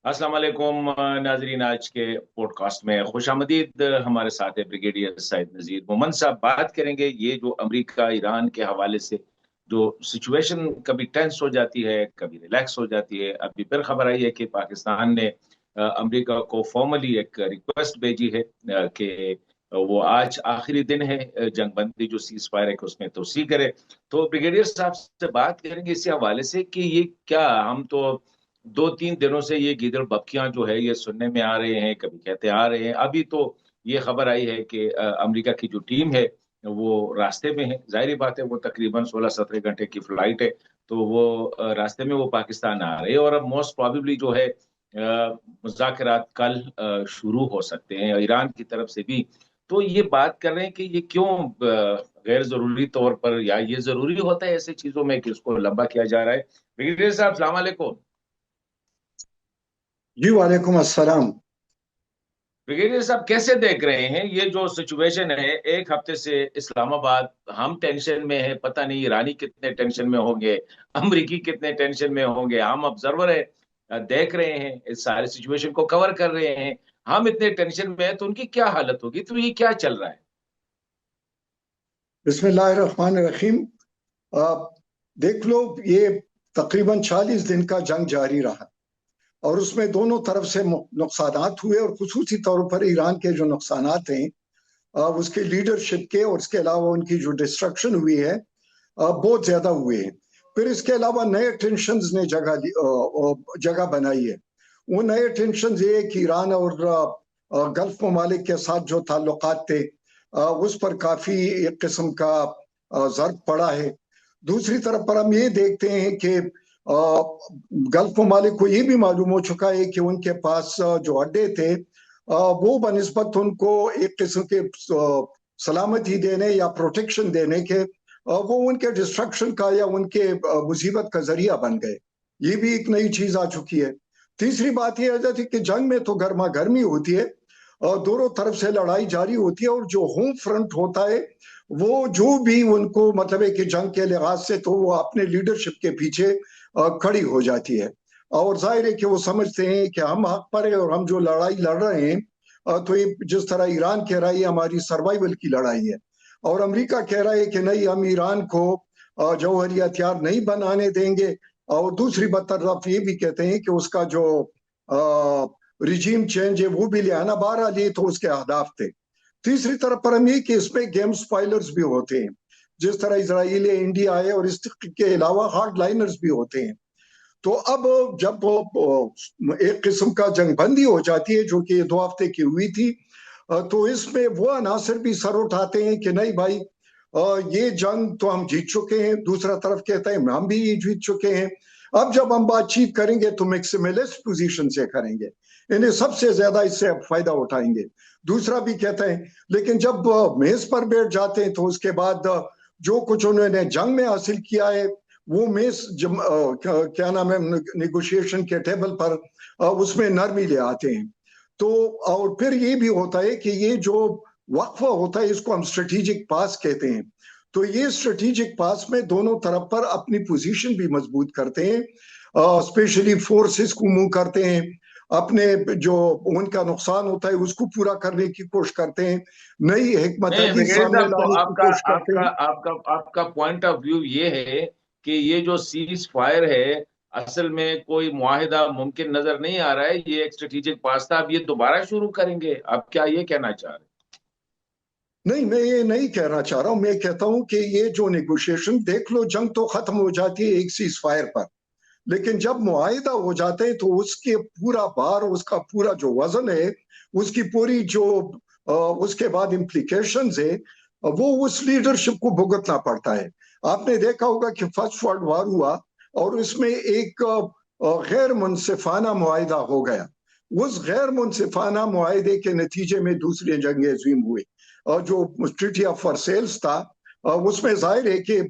अस्सलाम वालेकुम नाजरीन, आज के पॉडकास्ट में खुशामदीद। हमारे साथ है ब्रिगेडियर सईद नज़ीर मोमन साहब। बात करेंगे ये जो अमेरिका ईरान के हवाले से जो सिचुएशन कभी टेंस हो जाती है, कभी रिलैक्स हो जाती है। अभी फिर खबर आई है कि पाकिस्तान ने अमेरिका को फॉर्मली एक रिक्वेस्ट भेजी है कि वो आज आखिरी दिन है जंग बंदी जो सीज फायर है कि उसमें तोसी करे। तो ब्रिगेडियर साहब से बात करेंगे इसी हवाले से कि ये क्या, हम तो 2-3 दिनों से ये गीदड़ बकरियां जो है ये सुनने में आ रहे हैं, कभी कहते आ रहे हैं। अभी तो ये खबर आई है कि अमेरिका की जो टीम है वो रास्ते में है। जाहिर बात है, वो तकरीबन 16-17 घंटे की फ्लाइट है, तो वो रास्ते में वो पाकिस्तान आ रहे हैं। और अब मोस्ट प्रोबेबली जो है मुज़ाकरात कल शुरू हो सकते हैं ईरान की तरफ से भी। तो ये बात कर रहे हैं कि ये क्यों गैर जरूरी तौर पर, या ये जरूरी होता है ऐसी चीजों में कि उसको लंबा किया जा रहा है। ब्रिगेडियर साहब सलाम अलैकुम। जी वालेकुम अस्सलाम। ब्रिगेडियर साहब कैसे देख रहे हैं ये जो सिचुएशन है? एक हफ्ते से इस्लामाबाद हम टेंशन में है, पता नहीं ईरानी कितने टेंशन में होंगे, अमरीकी कितने टेंशन में होंगे। हम ऑब्जर्वर है, देख रहे हैं, इस सारे सिचुएशन को कवर कर रहे हैं। हम इतने टेंशन में है तो उनकी क्या हालत होगी? तो ये क्या चल रहा है? बिस्मिल्लाहिर्रहमानिर्रहीम। आप देख लो, ये तकरीबन 40 दिन का जंग जारी रहा और उसमें दोनों तरफ से नुकसानात हुए, और खुसूसी तौर पर ईरान के जो नुकसानात हैं उसके लीडरशिप के और इसके अलावा उनकी जो डिस्ट्रक्शन हुई है बहुत ज्यादा हुए हैं। फिर इसके अलावा नए टेंशन ने जगह बनाई है। वो नए टेंशन ये कि ईरान और गल्फ ममालिक के साथ जो ताल्लुकात थे उस पर काफी एक किस्म का जर्क पड़ा है। दूसरी तरफ पर हम ये देखते हैं कि गल्फ ममालिक को ये भी मालूम हो चुका है कि उनके पास जो अड्डे थे वो बनिस्बत उनको एक किस्म के सलामती देने या प्रोटेक्शन देने के वो उनके डिस्ट्रक्शन का या उनके मुसीबत का जरिया बन गए। ये भी एक नई चीज आ चुकी है। तीसरी बात यह आ जाती है कि जंग में तो गर्मा गर्मी होती है और दोनों तरफ से लड़ाई जारी होती है, और जो होम फ्रंट होता है वो जो भी उनको मतलब है कि जंग के लिहाज से तो वो अपने लीडरशिप के पीछे खड़ी हो जाती है। और जाहिर है कि वो समझते हैं कि हम हक पर है और हम जो लड़ाई लड़ रहे हैं तो ये जिस तरह ईरान कह रहा है हमारी सर्वाइवल की लड़ाई है, और अमेरिका कह रहा है कि नहीं, हम ईरान को जौहरी हथियार नहीं बनाने देंगे। और दूसरी तरफ ये भी कहते हैं कि उसका जो रिजीम चेंज है वो भी ले आना। बहरहाल ये तो उसके अहदाफ थे। तीसरी तरफ पर हम ये कि इसमें गेम स्पॉयलर्स भी होते हैं, जिस तरह इसराइल इंडिया है, और इसके अलावा हार्ड लाइनर्स भी होते हैं। तो अब जब एक किस्म का जंगबंदी हो जाती है जो कि 2 हफ्ते की हुई थी, तो इसमें वो अनासर भी सर उठाते हैं कि नहीं भाई, ये जंग तो हम जीत चुके हैं। दूसरा तरफ कहता है हम भी ये जीत चुके हैं। अब जब हम बातचीत करेंगे तो मैक्सिमलिस्ट पोजीशन से करेंगे, इन्हें सबसे ज्यादा इससे अब फायदा उठाएंगे। दूसरा भी कहता है, लेकिन जब मेज पर बैठ जाते हैं तो उसके बाद जो कुछ उन्होंने जंग में हासिल किया है वो मेज क्या नाम है निगोशिएशन के टेबल पर उसमें नरमी ले आते हैं। तो और फिर ये भी होता है कि ये जो वक्फा होता है इसको हम स्ट्रेटेजिक पास कहते हैं। तो ये स्ट्रेटेजिक पास में दोनों तरफ पर अपनी पोजीशन भी मजबूत करते हैं, स्पेशली फोर्सेस को मूव करते हैं, अपने जो उनका नुकसान होता है उसको पूरा करने की कोशिश करते हैं, नई हिकमत नहीं अमली ब्रिगेडियर सामने साहब, तो लाने की आपका कोशिश करते आपका हैं। आपका आपका पॉइंट ऑफ व्यू ये है कि ये जो सीज फायर है असल में कोई मुआहिदा मुमकिन नजर नहीं आ रहा है, ये एक स्ट्रेटेजिक पास था, अब ये दोबारा शुरू करेंगे? आप क्या ये कहना चाह रहे नहीं, मैं ये नहीं कहना चाह रहा हूं। मैं कहता हूं कि ये जो नेगोशिएशन, देख लो, जंग तो खत्म हो जाती है एक सीज फायर पर, लेकिन जब मुआहिदा हो जाते हैं तो उसके पूरा भार, उसका पूरा जो वजन है, उसकी पूरी जो उसके बाद इम्प्लीकेशंस है वो उस लीडरशिप को भुगतना पड़ता है। आपने देखा होगा कि फर्स्ट वर्ल्ड वॉर हुआ और उसमें एक गैर मुनसिफाना मुआहिदा हो गया। उस गैर मुनसिफाना मुआहिदे के नतीजे में दूसरी जंग अजीम हुई, और जो ट्रीटी ऑफ वर्सेल्स था उसमें जाहिर है कि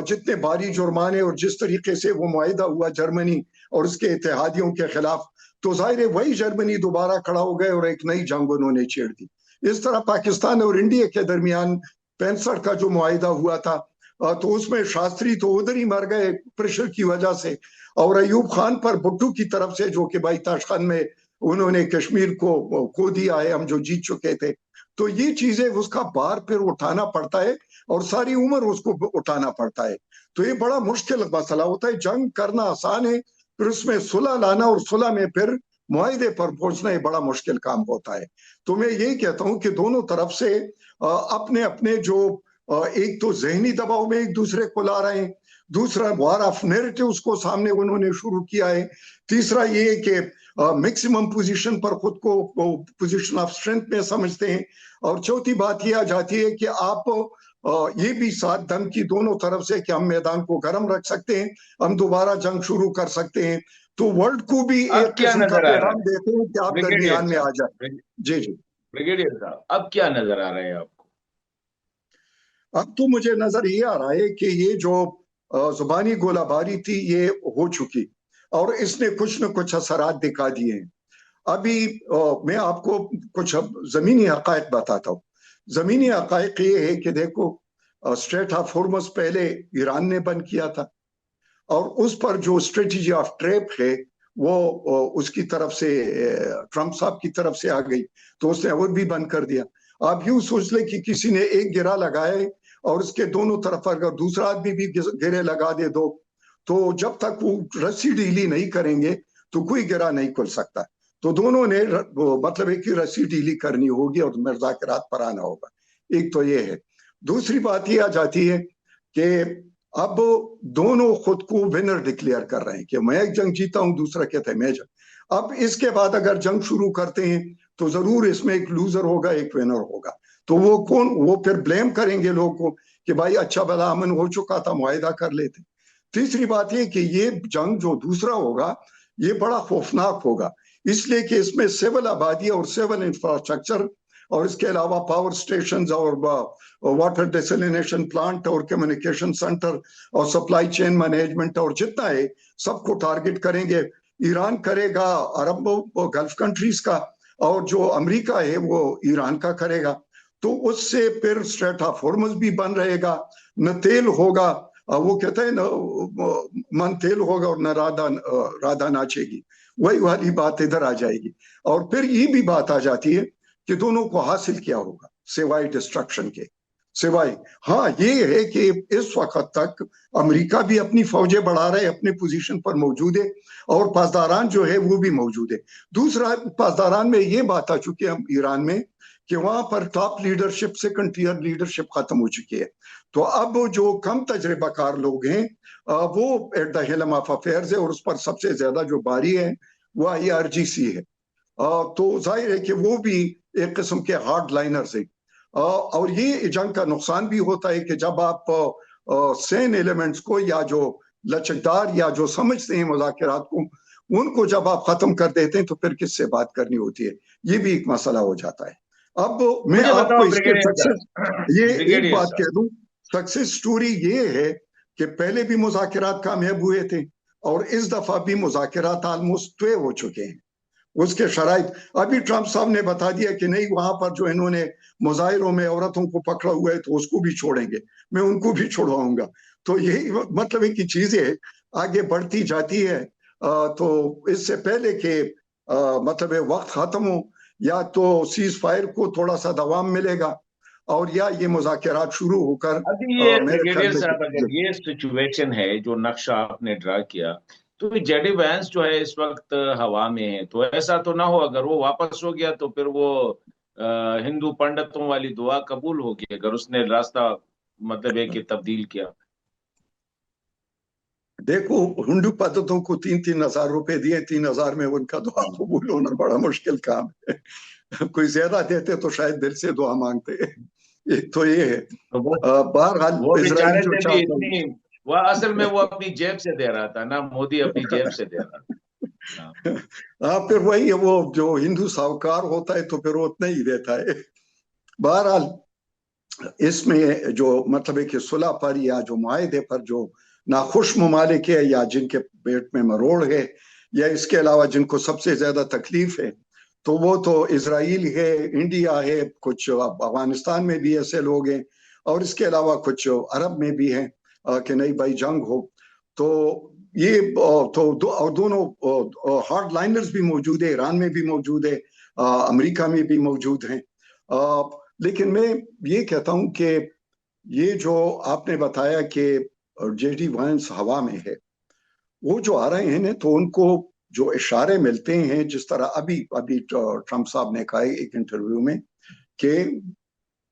जितने भारी जुर्माने और जिस तरीके से वो मुआहिदा हुआ जर्मनी और उसके इत्तेहादियों के खिलाफ, तो जाहिर है वही जर्मनी दोबारा खड़ा हो गए और एक नई जंग उन्होंने छेड़ दी। इस तरह पाकिस्तान और इंडिया के दरमियान 65 का जो मुआहिदा हुआ था तो उसमें शास्त्री तो उधर ही मर गए प्रेशर की वजह से, और अयूब खान पर भुट्टो की तरफ से, जो कि भाई ताशखंद में उन्होंने कश्मीर को खो दिया है, हम जो जीत चुके थे। तो ये चीजें उसका बार फिर उठाना पड़ता है और सारी उम्र उसको उठाना पड़ता है। तो ये बड़ा मुश्किल मसला होता है। जंग करना आसान है, फिर उसमें सुलह लाना और सुलह में फिर मुआहिदे पर पहुंचना ये बड़ा मुश्किल काम होता है। तो मैं यही कहता हूं कि दोनों तरफ से अपने अपने जो एक तो जहनी दबाव में एक दूसरे को ला रहे हैं, दूसरा वार ऑफ नैरेटिव्स को सामने उन्होंने शुरू किया है, तीसरा ये है कि मैक्सिमम पोजीशन पर खुद को पोजीशन ऑफ स्ट्रेंथ में समझते हैं, और चौथी बात यह आ जाती है कि आप ये भी साथ दम की दोनों तरफ से कि हम मैदान को गर्म रख सकते हैं, हम दोबारा जंग शुरू कर सकते हैं। तो वर्ल्ड को भी एक किस्म का पैगाम देते हैं कि आप दरमियान में आ जाए। जी जी ब्रिगेडियर साहब, अब क्या नजर आ रहा है आपको? अब तो मुझे नजर ये आ रहा है कि ये जो जुबानी गोलाबारी थी ये हो चुकी, और इसने कुछ न कुछ असरात दिखा दिए हैं। अभी मैं आपको कुछ जमीनी हकायक बताता हूँ। जमीनी हकायक ये है कि देखो, स्ट्रेट ऑफ हॉर्मज़ पहले ईरान ने बंद किया था, और उस पर जो स्ट्रेटजी ऑफ ट्रैप है वो उसकी तरफ से, ट्रंप साहब की तरफ से आ गई, तो उसने और भी बंद कर दिया। आप यूं सोच ले कि किसी ने एक गिरा लगाए और उसके दोनों तरफ अगर दूसरा आदमी भी गिरे लगा दे दो, तो जब तक वो रस्सी ढीली नहीं करेंगे तो कोई गिरा नहीं खुल सकता। तो दोनों ने मतलब एक ही रस्सी ढीली करनी होगी और मुज़ाकरात पर आना होगा। एक तो ये है। दूसरी बात ये आ जाती है कि अब दोनों खुद को विनर डिक्लेयर कर रहे हैं कि मैं एक जंग जीता हूं, दूसरा कहता है मैं जंग। अब इसके बाद अगर जंग शुरू करते हैं तो जरूर इसमें एक लूजर होगा, एक विनर होगा। तो वो कौन? वो फिर ब्लेम करेंगे लोगों को कि भाई अच्छा भला अमन हो चुका था, मुआहिदा कर लेते। तीसरी बात ये कि ये जंग जो दूसरा होगा ये बड़ा खौफनाक होगा, इसलिए कि इसमें सिविल आबादी और सिविल इंफ्रास्ट्रक्चर और इसके अलावा पावर स्टेशन और वाटर डिसलिनेशन प्लांट और कम्युनिकेशन सेंटर और सप्लाई चेन मैनेजमेंट और जितना है सबको टारगेट करेंगे। ईरान करेगा अरब गल्फ कंट्रीज का, और जो अमेरिका है वो ईरान का करेगा। तो उससे फिर स्ट्रेट ऑफ हॉर्मज़ भी बन रहेगा, न तेल होगा, वो कहते हैं न मन तेल होगा और न राधा नाचेगी, वही वाली बात इधर आ जाएगी। और फिर ये भी बात आ जाती है कि दोनों को हासिल क्या होगा सिवाय डिस्ट्रक्शन के, सिवाय हाँ ये है कि इस वक्त तक अमेरिका भी अपनी फौजें बढ़ा रहे, अपने पोजीशन पर मौजूद है, और पासदारान जो है वो भी मौजूद है। दूसरा, पासदारान में ये बात आ चुकी है ईरान में कि वहां पर top leadership, second tier leadership खत्म हो चुकी है। तो अब जो कम तजर्बाकार लोग हैं वो एट द हेलम ऑफ अफेयर्स है, और उस पर सबसे ज्यादा जो बारी है वो IRGC है। तो जाहिर है कि वो भी एक किस्म के हार्ड लाइनर्स हैं। और ये जंग का नुकसान भी होता है कि जब आप सेन एलिमेंट्स को या जो लचकदार या जो समझते हैं मुज़ाकरात को, उनको जब आप खत्म कर देते हैं तो फिर किससे बात करनी होती है, ये भी एक मसला हो जाता है। अब मैं आपको इसके सक्सेस ये एक बात कह दूं, सक्सेस स्टोरी ये है कि पहले भी मुज़ाकरात कामयाब हुए थे और इस दफा भी मुज़ाकरात ऑलमोस्ट तय हो चुके हैं। उसके शराइत अभी ट्रंप साहब ने बता दिया कि नहीं, वहां पर जो इन्होंने मुजाहिरों में औरतों को पकड़ा हुआ है तो उसको भी छोड़ेंगे, मैं उनको भी छुड़वाऊंगा। तो यही मतलब है कि चीजें आगे बढ़ती जाती है। तो इससे पहले कि मतलब वक्त खत्म हो, या तो सीज फायर को थोड़ा सा दवाम मिलेगा और या ये मुज़ाकरात शुरू होकर अभी ये ब्रिगेडियर साहब, अगर ये सिचुएशन है जो नक्शा आपने ड्रा किया, तो जेडी वैंस जो है इस वक्त हवा में है, तो ऐसा तो ना हो अगर वो वापस हो गया तो फिर वो हिंदू पंडितों वाली दुआ कबूल होगी अगर उसने रास्ता मतलब है कि तब्दील किया। देखो, हिंदू पंडितों को 3-3 हजार रुपए दिए, 3 हजार में उनका दुआ कबूल होना बड़ा मुश्किल काम है। कोई ज्यादा देते तो शायद दिल से दुआ मांगते। एक तो ये है। तो बहरहाल इजराइल जो चाहता है वो असल में वो अपनी जेब से दे रहा था ना, मोदी अपनी जेब से दे रहा था। हाँ, फिर वही है, वो जो हिंदू साहूकार होता है तो फिर वो उतना ही देता है। बहरहाल इसमें जो मतलब है कि सुलह पर या जो मुआहदे पर जो नाखुश ममालिक है या जिनके पेट में मरोड़ है या इसके अलावा जिनको सबसे ज्यादा तकलीफ है, तो वो तो इजराइल है, इंडिया है, कुछ अफगानिस्तान में भी ऐसे लोग हैं, اور اس کے علاوہ کچھ عرب میں بھی ہیں کہ نہیں بھائی جنگ ہو. تو یہ اور دونوں ہارڈ لائنرز بھی موجود ہیں، ایران میں بھی موجود ہے، امریکہ میں بھی موجود ہیں. لیکن میں یہ کہتا ہوں کہ یہ جو آپ نے بتایا کہ جے ڈی وینس ہوا میں ہے، وہ جو آ رہے ہیں تو ان کو جو اشارے ملتے ہیں، جس طرح ابھی ٹرمپ صاحب نے کہا ایک انٹرویو میں کہ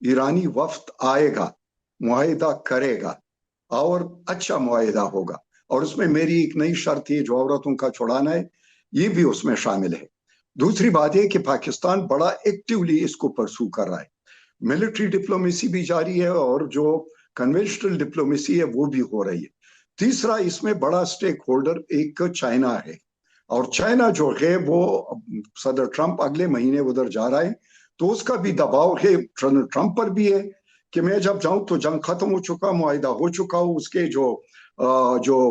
ایرانی وفد آئے گا، معاہدہ کرے گا اور اچھا معاہدہ ہوگا، اور اس میں میری ایک نئی شرط ہے جو عورتوں کا چھڑانا ہے، یہ بھی اس میں شامل ہے. دوسری بات یہ کہ پاکستان بڑا ایکٹیولی اس کو پرسو کر رہا ہے، ملٹری ڈپلومیسی بھی جاری ہے اور جو کنونشنل ڈپلومیسی ہے وہ بھی ہو رہی ہے. تیسرا اس میں بڑا سٹیک ہولڈر ایک چائنا ہے، اور چائنا جو ہے وہ صدر ٹرمپ اگلے مہینے ادھر جا رہا ہے، تو اس کا بھی دباؤ ہے ٹرمپ پر بھی ہے کہ میں جب جاؤں تو جنگ ختم ہو چکا، معاہدہ ہو چکا ہو، اس کے جو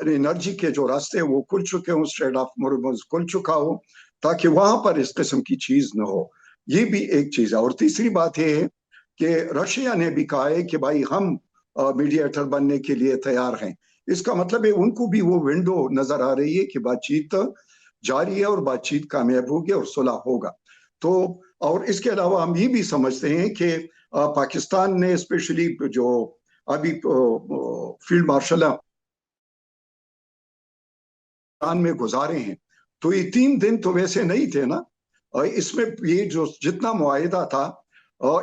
انرجی کے جو راستے وہ کھل چکے ہوں، اسٹریٹ آف ہارمز کھل چکا ہو، تاکہ وہاں پر اس قسم کی چیز نہ ہو. یہ بھی ایک چیز ہے. اور تیسری بات یہ ہے کہ رشیا نے بھی کہا ہے کہ بھائی ہم میڈیٹر بننے کے لیے تیار ہیں. اس کا مطلب ہے ان کو بھی وہ ونڈو نظر آ رہی ہے کہ بات چیت جاری ہے اور بات چیت کامیاب ہوگی اور صلح ہوگا. تو اور اس کے علاوہ ہم یہ بھی سمجھتے ہیں کہ پاکستان نے اسپیشلی جو ابھی فیلڈ مارشل میں گزارے ہیں، تو یہ 3 دن تو ویسے نہیں تھے نا. اس میں یہ جو جتنا معاہدہ تھا،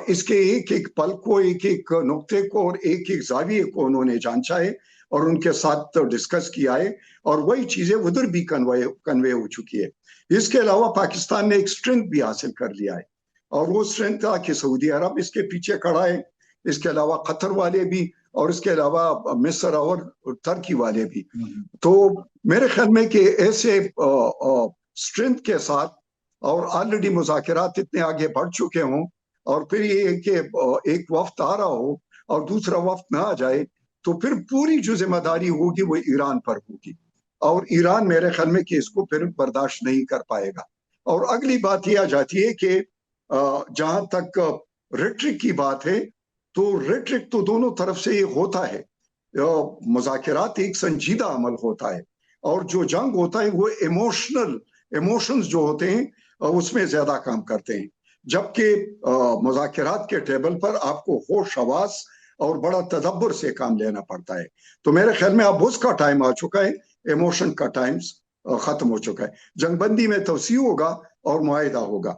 اس کے ایک ایک پل کو، ایک ایک نقطے کو اور ایک ایک زاویے کو انہوں نے جانچا ہے اور ان کے ساتھ ڈسکس کیا ہے، اور وہی چیزیں ادھر بھی کنوے ہو چکی ہے. اس کے علاوہ پاکستان نے ایک اسٹرینتھ بھی حاصل کر لیا ہے، اور وہ اسٹرینتھ تھا کہ سعودی عرب اس کے پیچھے کھڑا ہے، اس کے علاوہ قطر والے بھی، اور اس کے علاوہ مصر اور ترکی والے بھی. تو میرے خیال میں کہ ایسے اسٹرینتھ کے ساتھ، اور آلریڈی مذاکرات اتنے آگے بڑھ چکے ہوں، اور پھر یہ کہ ایک وفد آ رہا ہو اور دوسرا وفد نہ آ جائے، تو پھر پوری جو ذمہ داری ہوگی وہ ایران پر ہوگی، اور ایران میرے خیال میں کہ اس کو پھر برداشت نہیں کر پائے گا. اور اگلی بات یہ آ جاتی ہے کہ جہاں تک ریٹرک کی بات ہے، تو ریٹرک تو دونوں طرف سے یہ ہوتا ہے. مذاکرات ایک سنجیدہ عمل ہوتا ہے، اور جو جنگ ہوتا ہے وہ ایموشنز جو ہوتے ہیں اس میں زیادہ کام کرتے ہیں، جبکہ مذاکرات کے ٹیبل پر آپ کو ہوش حواس اور بڑا تدبر سے کام لینا پڑتا ہے. تو میرے خیال میں اب اس کا ٹائم آ چکا ہے، ایموشن کا ٹائم ختم ہو چکا ہے. جنگ بندی میں توسیع ہوگا اور معاہدہ ہوگا.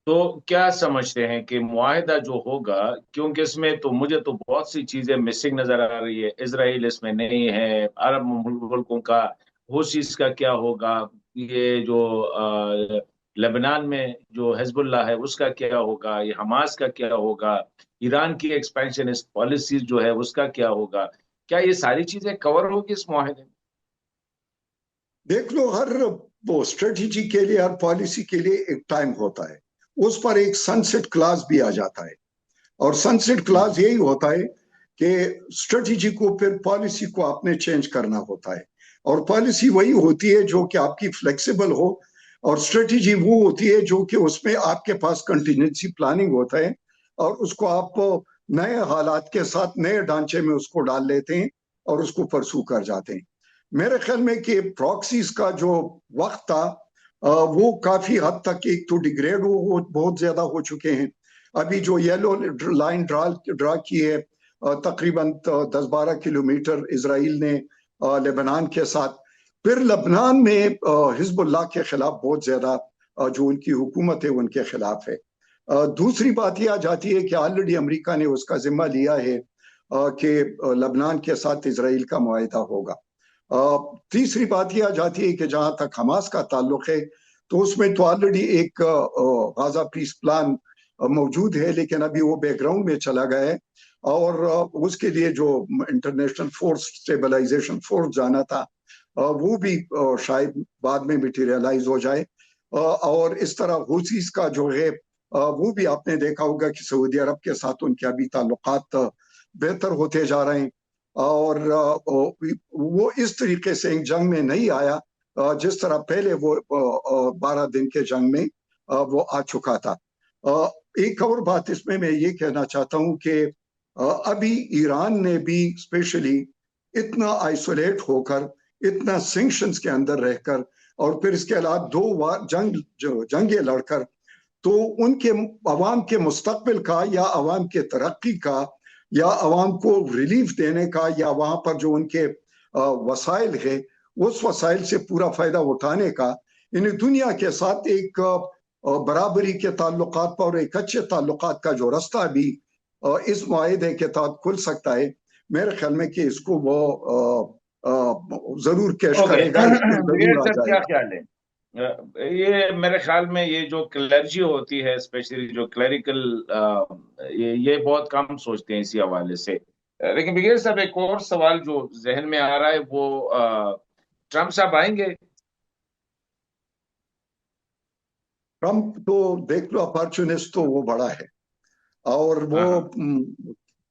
تو کیا سمجھتے ہیں کہ معاہدہ جو ہوگا، کیونکہ اس میں تو مجھے تو بہت سی چیزیں مسنگ نظر آ رہی ہے، اسرائیل اس میں نہیں ہے، عرب ملکوں کا حوثیز کا کیا ہوگا، یہ جو لبنان میں جو حزب اللہ ہے اس کا کیا ہوگا، یہ حماس کا کیا ہوگا، ایران کی ایکسپینشنسٹ پالیسی جو ہے اس کا کیا ہوگا، کیا یہ ساری چیزیں کور ہوگی اس معاہدے میں؟ دیکھ لو، ہر وہ اسٹریٹجی کے لیے، ہر پالیسی کے لیے ایک ٹائم ہوتا ہے، اس پر ایک سن سیٹ کلاز بھی آ جاتا ہے، اور سن سیٹ کلاز یہی ہوتا ہے کہ اسٹریٹجی کو پھر پالیسی کو آپ نے چینج کرنا ہوتا ہے، اور پالیسی وہی ہوتی ہے جو کہ آپ کی فلیکسیبل ہو، اور اسٹریٹجی وہ ہوتی ہے جو کہ اس میں آپ کے پاس کنٹینجنسی پلاننگ ہوتا ہے، اور اس کو آپ نئے حالات کے ساتھ نئے ڈھانچے میں اس کو ڈال لیتے ہیں اور اس کو پرسو کر جاتے ہیں. میرے خیال میں کہ پراکسیز کا جو وقت تھا وہ کافی حد تک ایک تو ڈیگریڈ بہت زیادہ ہو چکے ہیں. ابھی جو یلو لائن ڈرا کی ہے تقریباً 10-12 کلومیٹر اسرائیل نے لبنان کے ساتھ، پھر لبنان میں حزب اللہ کے خلاف بہت زیادہ جو ان کی حکومت ہے ان کے خلاف ہے. دوسری بات یہ آ جاتی ہے کہ آلریڈی امریکہ نے اس کا ذمہ لیا ہے کہ لبنان کے ساتھ اسرائیل کا معاہدہ ہوگا. تیسری بات یہ آ جاتی ہے کہ جہاں تک حماس کا تعلق ہے تو اس میں تو آلریڈی ایک غزہ پیس پلان موجود ہے، لیکن ابھی وہ بیک گراؤنڈ میں چلا گیا ہے، اور اس کے لیے جو انٹرنیشنل فورس اسٹیبلائزیشن فورس جانا تھا وہ بھی شاید بعد میں میٹیریلائز ہو جائے. اور اس طرح حوثیز کا جو ہے وہ بھی آپ نے دیکھا ہوگا کہ سعودی عرب کے ساتھ ان کے ابھی تعلقات بہتر ہوتے جا رہے ہیں، اور وہ اس طریقے سے ایک جنگ میں نہیں آیا جس طرح پہلے وہ 12 دن کے جنگ میں وہ آ چکا تھا. एक और बात इसमें मैं ये कहना चाहता हूँ कि अभी ईरान ने भी स्पेशली इतना आइसोलेट होकर, इतना सैंक्शंस के अंदर रहकर, और फिर इसके अलावा 2 बार जंगें लड़कर, तो उनके अवाम के मुस्तकबिल का या अवाम के तरक्की का या अवाम को रिलीफ देने का या वहां पर जो उनके वसाइल है उस वसाइल से पूरा फायदा उठाने का, यानी दुनिया के साथ एक बराबरी के ताल्लुकात पर और एक अच्छे ताल्लुकात का जो रास्ता भी इस मुआहदे के तहत खुल सकता है, मेरे ख्याल में कि इसको वो जरूर कैश करेगा, जरूर आ क्या जाएगा। ख्याल है? ये मेरे ख्याल में ये जो क्लर्जी होती है, स्पेशली जो क्लरिकल, ये बहुत कम सोचते हैं इसी हवाले से। लेकिन ब्रिगेडियर साहब, एक और सवाल जो जहन में आ रहा है वो ट्रम्प साहब आएंगे? ट्रम्प तो देख लो अपॉर्चुनिस्ट तो वो बड़ा है, और वो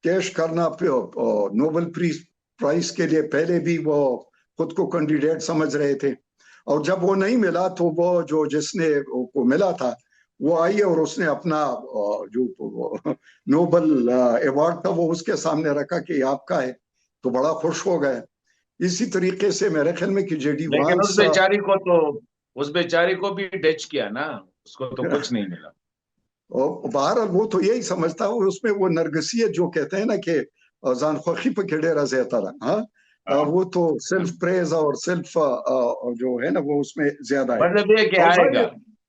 कैश करना नोबेल प्राइज के लिए पहले भी वो खुद को कैंडिडेट समझ रहे थे, और जब वो नहीं मिला तो वो जो जिसने को मिला था वो आई और उसने अपना जो नोबेल अवार्ड था वो उसके सामने रखा कि ये आपका है, तो बड़ा खुश हो गए। इसी तरीके से मेरे ख्याल में कि जेडी लेकिन वांस, उस बेचारी को भी डच किया ना, उसको तो कुछ नहीं मिला। और बहरहाल वो तो यही समझता है, उसमें वो नरगसियत जो कहते हैं ना कि जानखोखी पे खिड़े रजे तरह, हाँ, वो तो सेल्फ प्रेज और सेल्फ जो है ना वो उसमें ज्यादा है। मतलब ये कि और आएगा,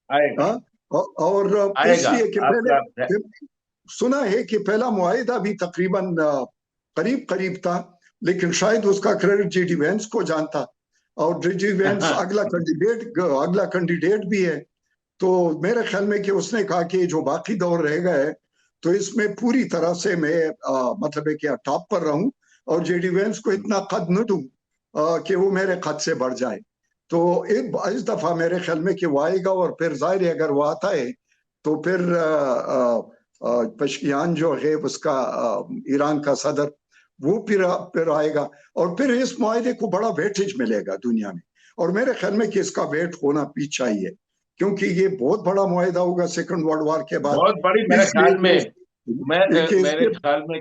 आएगा, हाँ, और आएगा। इसलिए कि आपका पहले सुना है कि पहला मुआहिदा भी तकरीबन करीब करीब था, लेकिन शायद उसका क्रेडिट जेडी वेंस को जानता, और जेडी वेंस अगला कैंडिडेट भी है, तो मेरे ख्याल में कि उसने कहा कि जो बाकी दौर रह गए तो इसमें पूरी तरह से मैं मतलब है कि टॉप पर रहूं और जेडी वेंस को इतना कद न दूं कि वो मेरे कद से बढ़ जाए। तो एक इस दफा मेरे ख्याल में कि वो आएगा, और फिर जाहिर है अगर वो आता है तो फिर पशकियान जो है उसका ईरान का सदर वो फिर आएगा, और फिर इस मुआहदे को बड़ा वेटेज मिलेगा दुनिया में, और मेरे ख्याल में कि इसका वेट होना भी चाहिए, क्योंकि ये बहुत बड़ा मुआहदा होगा सेकंड वर्ल्ड वॉर के बाद। बहुत बड़ी, मेरे ख्याल में, मेरे इसलिए ख्याल में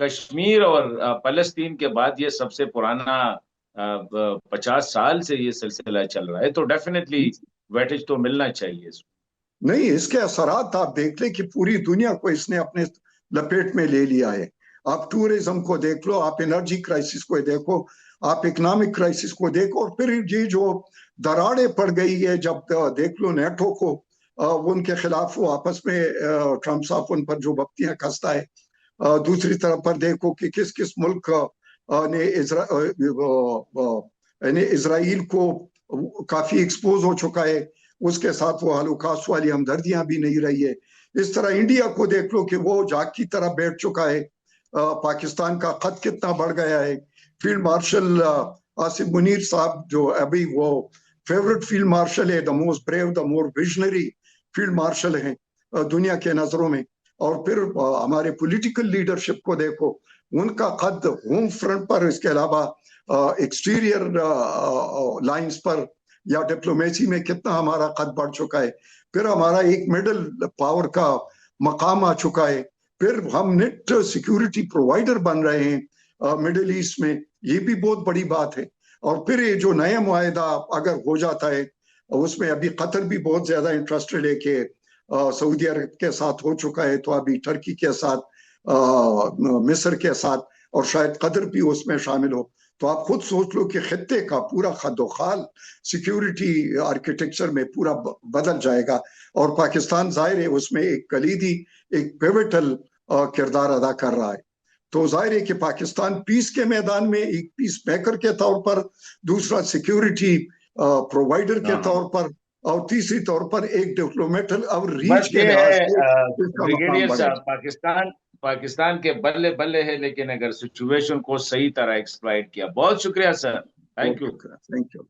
कश्मीर और फलस्तीन के बाद ये सबसे पुराना 50 साल से ये सिलसिला चल रहा है, तो डेफिनेटली वेटेज तो मिलना चाहिए इसको। नहीं, इसके असरात आप देख लें कि पूरी दुनिया को इसने अपने लपेट में ले लिया है। आप टूरिज्म को देख लो, आप एनर्जी क्राइसिस को देखो, आप इकोनॉमिक क्राइसिस को देखो, और फिर ये जो दरारें पड़ गई है, जब देख लो नेटो को उनके खिलाफ वो आपस में ट्रम्प साहब उन पर जो बत्तियां कसता है, दूसरी तरफ पर देखो कि किस किस मुल्क ने इसराइल को काफी एक्सपोज हो चुका है, उसके साथ वो हलोकास्ट वाली हमदर्दियां भी नहीं रही है। इस तरह इंडिया को देख लो कि वो जाग की तरह बैठ चुका है, पाकिस्तान का खत कितना बढ़ गया है। फील्ड मार्शल आसिफ मुनीर साहब जो अभी वो फेवरेट फील्ड मार्शल है, the most brave, the more visionary field marshal हैं दुनिया के नजरों में। और फिर हमारे पॉलिटिकल लीडरशिप को देखो, उनका कद होम फ्रंट पर, इसके अलावा एक्सटीरियर लाइंस पर या डिप्लोमेसी में कितना हमारा कद बढ़ चुका है। फिर हमारा एक मिडिल पावर का मकाम आ चुका है। फिर हम नेट सिक्योरिटी प्रोवाइडर बन रहे हैं मिडिल ईस्ट में, ये भी बहुत बड़ी बात है। और फिर ये जो नया मुआहदा अगर हो जाता है, उसमें अभी कतर भी बहुत ज्यादा इंटरेस्टेड है कि सऊदी अरब के साथ हो चुका है, तो अभी टर्की के साथ, मिस्र के साथ, और शायद कतर भी उसमें शामिल हो। तो आप खुद सोच लो कि खत्ते का पूरा खदोखाल सिक्योरिटी आर्किटेक्चर में पूरा बदल जाएगा, और पाकिस्तान जाहिर है उसमें एक कलीदी, एक पिवटल किरदार अदा कर रहा है। तो जाहिर है कि पाकिस्तान पीस के मैदान में एक पीस मेकर के तौर पर, दूसरा सिक्योरिटी प्रोवाइडर के तौर पर, और तीसरी तौर पर एक डिप्लोमेटिक और रीच के लिहाज से इसका मकाम ब्रिगेडियर, पाकिस्तान के बल्ले बल्ले है, लेकिन अगर सिचुएशन को सही तरह एक्सप्लॉइट किया। बहुत शुक्रिया sir, thank you. Thank you.